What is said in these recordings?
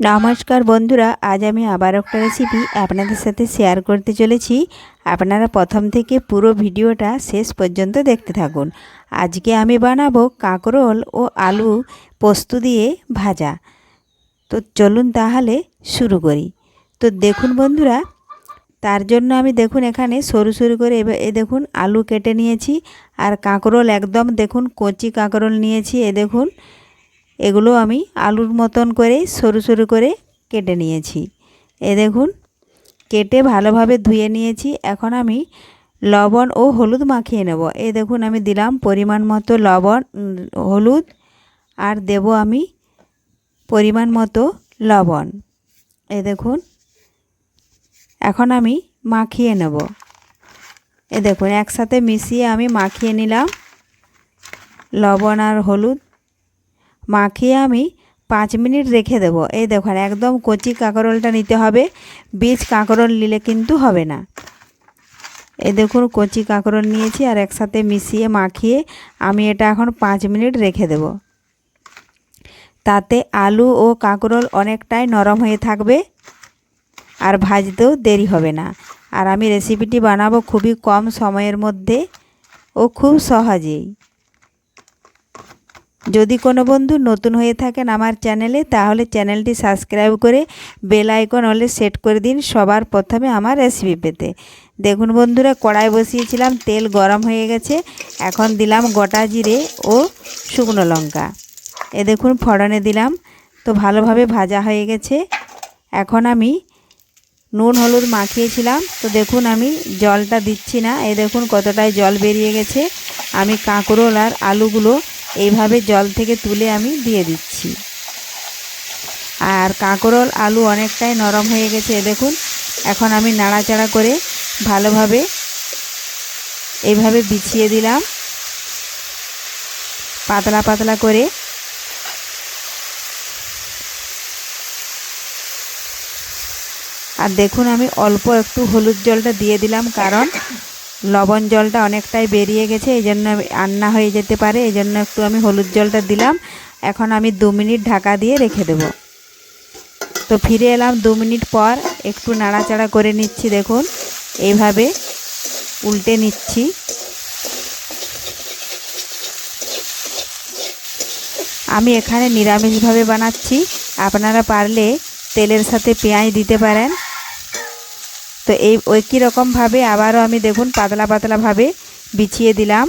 নমস্কার বন্ধুরা, আজ আমি আবার একটা রেসিপি আপনাদের সাথে শেয়ার করতে চলেছি। আপনারা প্রথম থেকে পুরো ভিডিওটা শেষ পর্যন্ত দেখতে থাকুন। আজকে আমি বানাবো কাঁকরোল ও আলু পোস্ত দিয়ে ভাজা। তো চলুন তাহলে শুরু করি। তো দেখুন বন্ধুরা, তার জন্য আমি দেখুন এখানে সরু সরু করে দেখুন আলু কেটে নিয়েছি, আর কাঁকরোল একদম দেখুন কচি কাঁকরোল নিয়েছি। দেখুন এগুলো আমি আলুর মতন করে সরু সরু করে কেটে নিয়েছি। দেখুন কেটে ভালোভাবে ধুয়ে নিয়েছি। এখন আমি লবণ ও হলুদ মাখিয়ে নেব। দেখুন আমি দিলাম পরিমাণ মতো লবণ হলুদ, আর দেব আমি পরিমাণ মতো লবণ। দেখুন এখন আমি মাখিয়ে নেব। দেখুন একসাথে মিশিয়ে আমি মাখিয়ে নিলাম লবণ আর হলুদ। মাখিয়ে আমি 5 মিনিট রেখে দেবো। দেখুন একদম কচি কাঁকরোলটা নিতে হবে, বীজ কাঁকরোল নিলে কিন্তু হবে না। দেখুন কচি কাঁকরোল নিয়েছি, আর একসাথে মিশিয়ে মাখিয়ে আমি এটা এখন 5 মিনিট রেখে দেব। তাতে আলু ও কাঁকরোল অনেকটাই নরম হয়ে থাকবে, আর ভাজতেও দেরি হবে না। আর আমি রেসিপিটি বানাবো খুবই কম সময়ের মধ্যে ও খুব সহজেই। যদি কোনো বন্ধু নতুন হয়ে থাকেন আমার চ্যানেলে, তাহলে চ্যানেলটি সাবস্ক্রাইব করে বেল আইকন অলে সেট করে দিন সবার প্রথমে আমার রেসিপি পেতে। দেখুন বন্ধুরা, কড়াই বসিয়েছিলাম, তেল গরম হয়ে গেছে। এখন দিলাম গোটা জিরে ও শুকনো লঙ্কা। দেখুন ফোড়নে দিলাম। তো ভালোভাবে ভাজা হয়ে গেছে। এখন আমি নুন হলুদ মাখিয়েছিলাম। তো দেখুন আমি জলটা দিচ্ছি না। দেখুন কতটাই জল বেরিয়ে গেছে। আমি কাঁকরোল আর আলুগুলো এইভাবে জল থেকে তুলে আমি দিয়ে দিচ্ছি। আর কাঁকরোল আলু অনেকটাই নরম হয়ে গেছে। দেখুন এখন আমি নাড়াচাড়া করে ভালোভাবে এইভাবে বিছিয়ে দিলাম পাতলা পাতলা করে। আর দেখুন আমি অল্প একটু হলুদ জলটা দিয়ে দিলাম, কারণ লবণ জলটা অনেকটাই বেরিয়ে গেছে, এই জন্য রান্না হয়ে যেতে পারে, এই জন্য একটু আমি হলুদ জলটা দিলাম। এখন আমি 2 মিনিট ঢাকা দিয়ে রেখে দেব। তো ফিরে এলাম 2 মিনিট পর। একটু নাড়াচাড়া করে নিচ্ছি। দেখুন এইভাবে উল্টে নিচ্ছি। আমি এখানে নিরামিষভাবে বানাচ্ছি, আপনারা পারলে তেলের সাথে পেঁয়াজ দিতে পারেন। তো একই রকমভাবে আবারও আমি দেখুন পাতলা পাতলাভাবে বিছিয়ে দিলাম।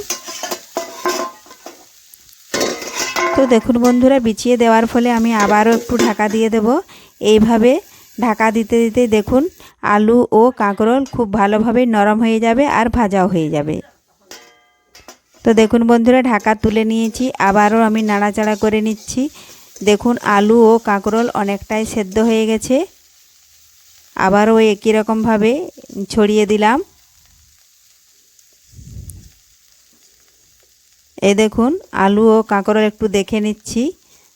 তো দেখুন বন্ধুরা, বিছিয়ে দেওয়ার ফলে আমি আবারও একটু ঢাকা দিয়ে দেব। এইভাবে ঢাকা দিতে দিতে দেখুন আলু ও কাঁকরোল খুব ভালোভাবে নরম হয়ে যাবে আর ভাজাও হয়ে যাবে। তো দেখুন বন্ধুরা, ঢাকা তুলে নিয়েছি, আবারও আমি নাড়াচাড়া করে নিচ্ছি। দেখুন আলু ও কাঁকরোল অনেকটাই সেদ্ধ হয়ে গেছে। আবারও একই রকমভাবে ছড়িয়ে দিলাম। দেখুন আলু ও কাঁকরোল একটু দেখে নিচ্ছি।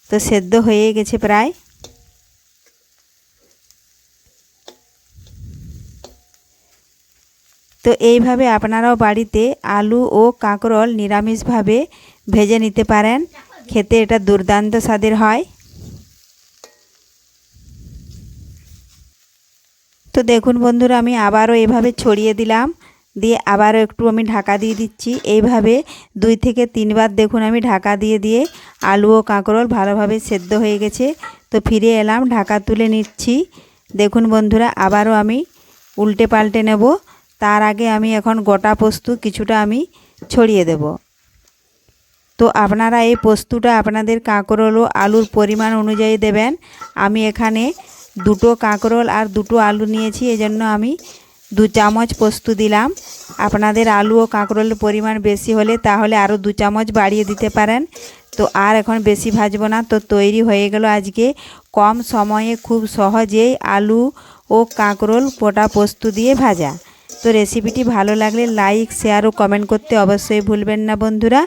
তো সেদ্ধ হয়ে গেছে প্রায়। তো এইভাবে আপনারাও বাড়িতে আলু ও কাঁকরোল নিরামিষভাবে ভেজে নিতে পারেন। খেতে এটা দুর্দান্ত স্বাদের হয়। তো দেখুন বন্ধুরা, আমি আবারও এইভাবে ছড়িয়ে দিলাম, দিয়ে আবারও একটু আমি ঢাকা দিয়ে দিচ্ছি। এইভাবে 2 থেকে 3 বার দেখুন আমি ঢাকা দিয়ে দিয়ে আলু ও কাঁকরোল ভালোভাবে সেদ্ধ হয়ে গেছে। তো ফিরে এলাম, ঢাকা তুলে নিচ্ছি। দেখুন বন্ধুরা, আবারও আমি উল্টে পাল্টে নেব। তার আগে আমি এখন গোটা পোস্ত কিছুটা আমি ছড়িয়ে দেব। তো আপনারা এই পোস্তটা আপনাদের কাঁকরোল ও আলুর পরিমাণ অনুযায়ী দেবেন। আমি এখানে 2টো কাঁকরোল আর 2টো আলু নিয়েছি, এজন্য আমি 2 চামচ পোস্ত দিলাম। আপনাদের আলু ও কাঁকরোলের পরিমাণ বেশি হলে তাহলে আরও 2 চামচ বাড়িয়ে দিতে পারেন। তো আর এখন বেশি ভাজবো না। তো তৈরি হয়ে গেল আজকে কম সময়ে খুব সহজেই আলু ও কাঁকরোল গোটা পোস্ত দিয়ে ভাজা। তো রেসিপিটি ভালো লাগলে লাইক শেয়ার ও কমেন্ট করতে অবশ্যই ভুলবেন না বন্ধুরা।